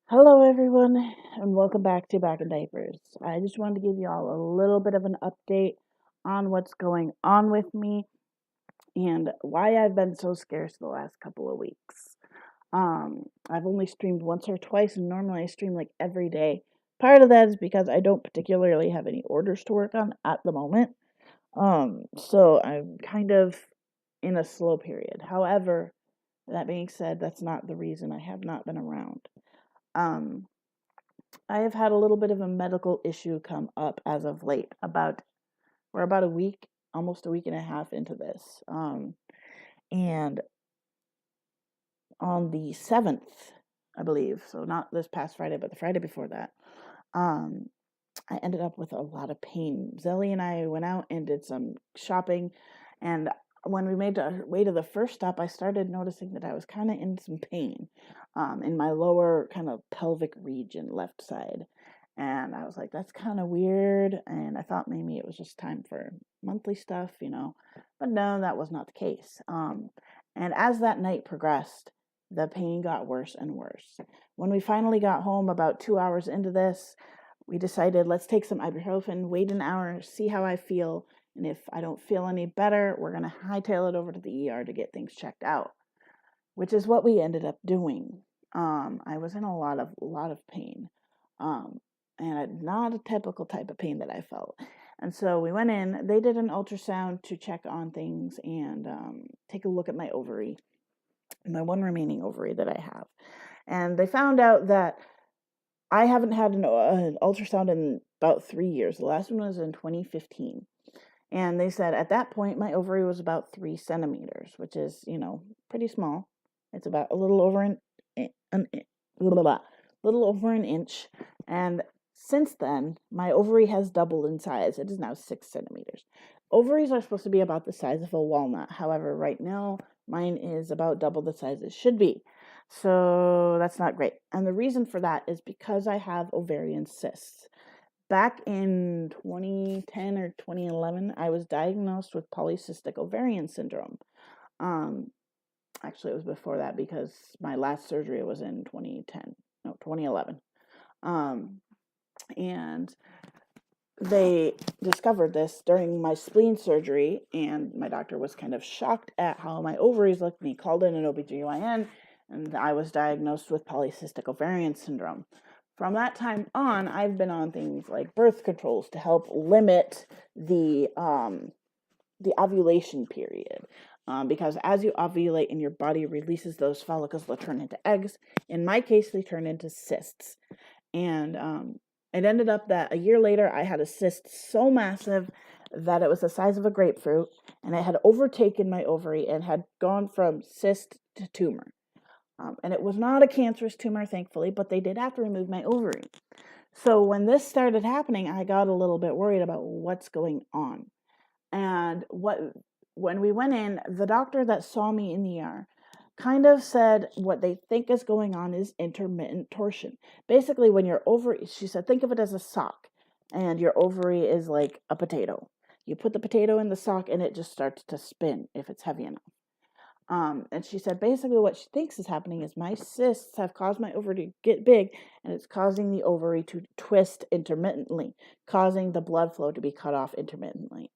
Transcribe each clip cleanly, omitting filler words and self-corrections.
Hello, everyone, and welcome back to Back in Diapers. I just wanted to give you all a little bit of an update on what's going on with me and why I've been so scarce the last couple of weeks. I've only streamed once or twice, and normally I stream like every day. Part of that is because I don't particularly have any orders to work on at the moment. So I'm kind of in a slow period. However, that being said, that's not the reason I have not been around. Um, I have had a little bit of a medical issue come up as of late. We're about a week, almost a week and a half into this. And on the 7th, I believe, so not this past Friday, but the Friday before that, um, I ended up with a lot of pain. Zelly and I went out and did some shopping, and when we made our way to the first stop, I started noticing that I was kind of in some pain in my lower kind of pelvic region, left side. And I was like, that's kind of weird. And I thought maybe it was just time for monthly stuff. But no, that was not the case. And as that night progressed, the pain got worse and worse. When we finally got home about 2 hours into this, we decided let's take some ibuprofen, wait an hour, see how I feel. And if I don't feel any better, we're going to hightail it over to the ER to get things checked out, which is what we ended up doing. I was in a lot of pain, um, and not a typical type of pain that I felt. And so we went in. They did an ultrasound to check on things and take a look at my ovary, my one remaining ovary that I have. And they found out that I haven't had an ultrasound in about 3 years. The last one was in 2015. And they said at that point, my ovary was about 3 centimeters, which is, pretty small. It's about a little over an little over an inch. And since then, my ovary has doubled in size. It is now 6 centimeters. Ovaries are supposed to be about the size of a walnut. However, right now, mine is about double the size it should be. So that's not great. And the reason for that is because I have ovarian cysts. Back in 2010 or 2011, I was diagnosed with polycystic ovarian syndrome. Um, Actually, it was before that because my last surgery was in 2011. Um, and they discovered this during my spleen surgery, and my doctor was kind of shocked at how my ovaries looked, and he called in an OBGYN, and I was diagnosed with polycystic ovarian syndrome. From that time on, I've been on things like birth controls to help limit the ovulation period. Because as you ovulate and your body releases those follicles, they'll turn into eggs. In my case, they turn into cysts. And it ended up that a year later, I had a cyst so massive that it was the size of a grapefruit, and it had overtaken my ovary and had gone from cyst to tumor. And it was not a cancerous tumor, thankfully, but they did have to remove my ovary. So when this started happening, I got a little bit worried about what's going on. And when we went in, the doctor that saw me in the ER kind of said what they think is going on is intermittent torsion. Basically, when your ovary, she said, think of it as a sock, and your ovary is like a potato. You put the potato in the sock, and it just starts to spin if it's heavy enough. And she said basically what she thinks is happening is my cysts have caused my ovary to get big, and it's causing the ovary to twist intermittently, causing the blood flow to be cut off intermittently.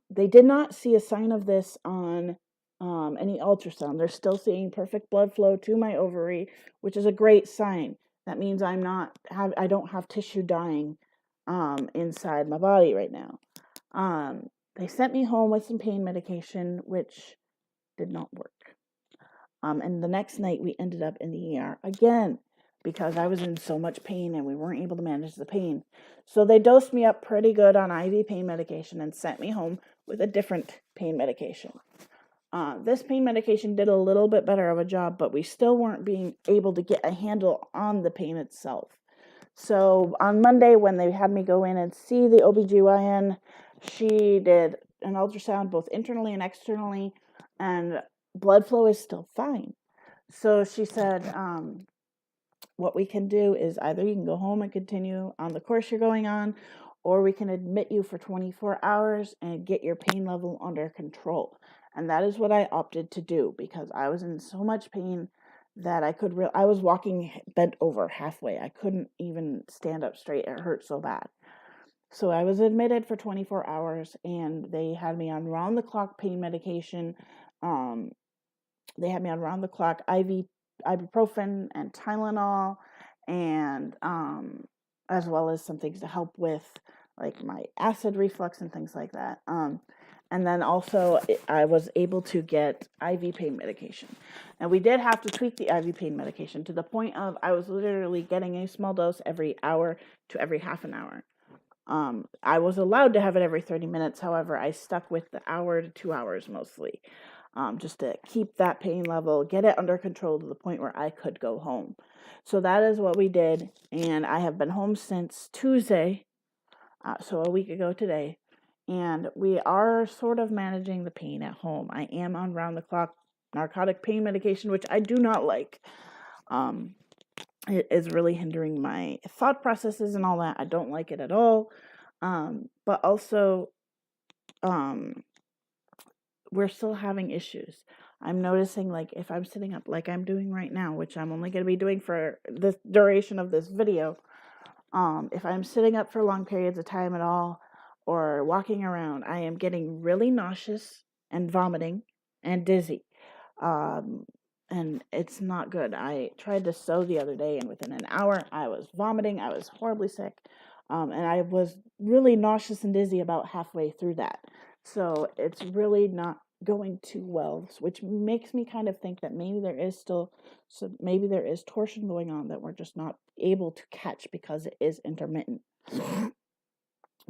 They did not see a sign of this on any ultrasound. They're still seeing perfect blood flow to my ovary, which is a great sign. That means I don't have tissue dying inside my body right now. They sent me home with some pain medication, which did not work. And the next night we ended up in the ER again because I was in so much pain and we weren't able to manage the pain. So they dosed me up pretty good on IV pain medication and sent me home with a different pain medication. This pain medication did a little bit better of a job, but we still weren't being able to get a handle on the pain itself. So on Monday, when they had me go in and see the OBGYN, she did an ultrasound both internally and externally, and blood flow is still fine. So she said, what we can do is either you can go home and continue on the course you're going on, or we can admit you for 24 hours and get your pain level under control. And that is what I opted to do because I was in so much pain that I was walking bent over halfway. I couldn't even stand up straight. It hurt so bad. So I was admitted for 24 hours, and they had me on round the clock pain medication. Um, they had me on round the clock ibuprofen and Tylenol, and as well as some things to help with like my acid reflux and things like that. And then also I was able to get IV pain medication. And we did have to tweak the IV pain medication to the point of I was literally getting a small dose every hour to every half an hour. I was allowed to have it every 30 minutes. However, I stuck with the hour to 2 hours mostly, just to keep that pain level, get it under control to the point where I could go home. So that is what we did. And I have been home since Tuesday, so a week ago today. And we are sort of managing the pain at home. I am on round the clock narcotic pain medication, which I do not like. It is really hindering my thought processes and all that. I don't like it at all. But also, we're still having issues. I'm noticing, like, if I'm sitting up like I'm doing right now, which I'm only going to be doing for the duration of this video, if I'm sitting up for long periods of time at all or walking around, I am getting really nauseous and vomiting and dizzy. And it's not good. I tried to sew the other day, and within an hour, I was vomiting. I was horribly sick. And I was really nauseous and dizzy about halfway through that. So it's really not going too well, which makes me kind of think that maybe there is torsion going on that we're just not able to catch because it is intermittent.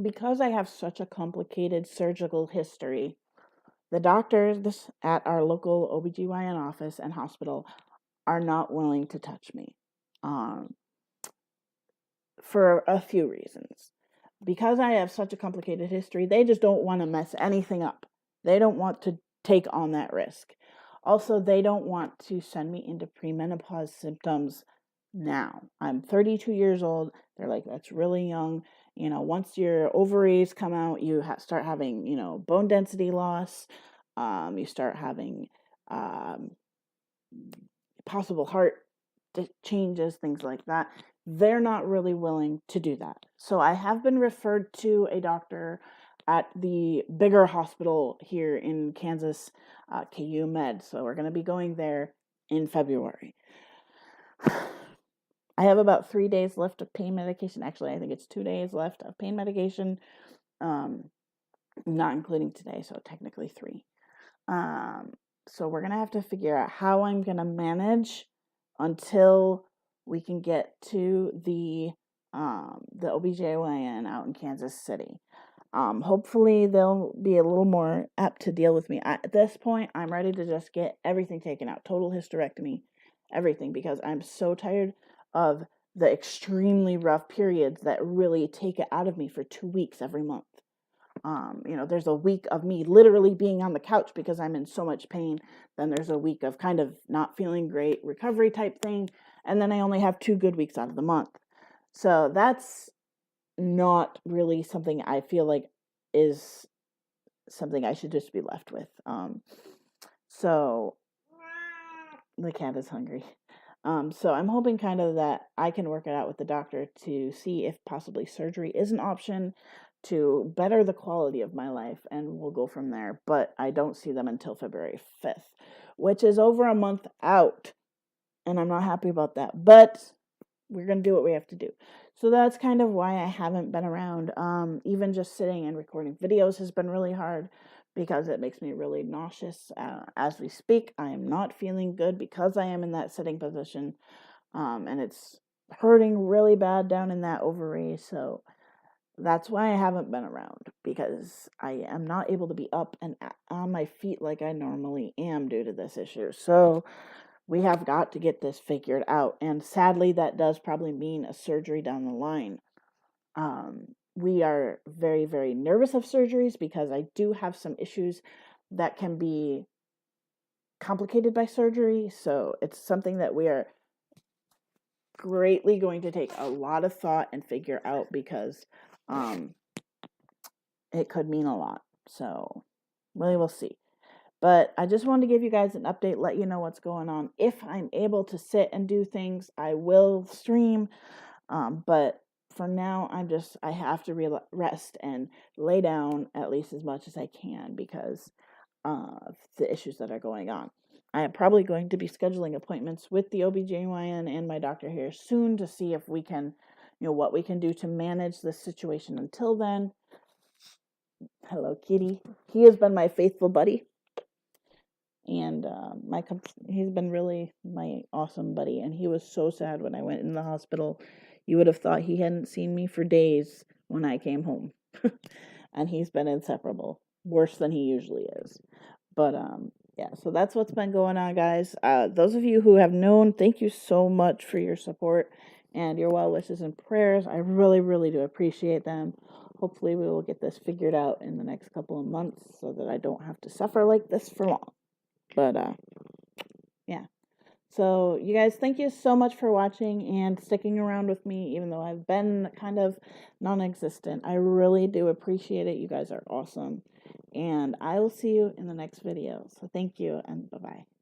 Because I have such a complicated surgical history, the doctors at our local OBGYN office and hospital are not willing to touch me, for a few reasons. Because I have such a complicated history, they just don't want to mess anything up. They don't want to take on that risk. Also, they don't want to send me into premenopause symptoms now. I'm 32 years old. They're like, that's really young. Once your ovaries come out, you start having, bone density loss. You start having possible heart changes, things like that. They're not really willing to do that. So I have been referred to a doctor at the bigger hospital here in Kansas, KU Med. So we're going to be going there in February. I have about 3 days left of pain medication. Actually, I think it's 2 days left of pain medication, not including today, so technically 3. So we're going to have to figure out how I'm going to manage until we can get to the OBGYN out in Kansas City. Hopefully they'll be a little more apt to deal with me. At this point, I'm ready to just get everything taken out, total hysterectomy, everything, because I'm so tired of the extremely rough periods that really take it out of me for 2 weeks every month. There's a week of me literally being on the couch because I'm in so much pain. Then there's a week of kind of not feeling great, recovery type thing. And then I only have 2 good weeks out of the month. So that's not really something I feel like is something I should just be left with. So the cat is hungry. So I'm hoping kind of that I can work it out with the doctor to see if possibly surgery is an option to better the quality of my life, and we'll go from there. But I don't see them until February 5th, which is over a month out, and I'm not happy about that. But we're going to do what we have to do. So that's kind of why I haven't been around. Even just sitting and recording videos has been really hard because it makes me really nauseous. As we speak, I am not feeling good because I am in that sitting position, and it's hurting really bad down in that ovary. So that's why I haven't been around, because I am not able to be up and on my feet like I normally am due to this issue. So we have got to get this figured out. And sadly, that does probably mean a surgery down the line. We are very, very nervous of surgeries because I do have some issues that can be complicated by surgery. So it's something that we are greatly going to take a lot of thought and figure out, because it could mean a lot. So we will see. But I just wanted to give you guys an update, let you know what's going on. If I'm able to sit and do things, I will stream. But for now, I have to rest and lay down at least as much as I can because of the issues that are going on. I am probably going to be scheduling appointments with the OBGYN and my doctor here soon to see if we can, what we can do to manage this situation until then. Hello, Kitty. He has been my faithful buddy. And he's been really my awesome buddy. And he was so sad when I went in the hospital. You would have thought he hadn't seen me for days when I came home. And he's been inseparable, worse than he usually is. But yeah, so that's what's been going on, guys. Those of you who have known, thank you so much for your support and your well wishes and prayers. I really, really do appreciate them. Hopefully we will get this figured out in the next couple of months so that I don't have to suffer like this for long. But yeah. So you guys, thank you so much for watching and sticking around with me, even though I've been kind of non-existent. I really do appreciate it. You guys are awesome. And I will see you in the next video. So thank you and bye-bye.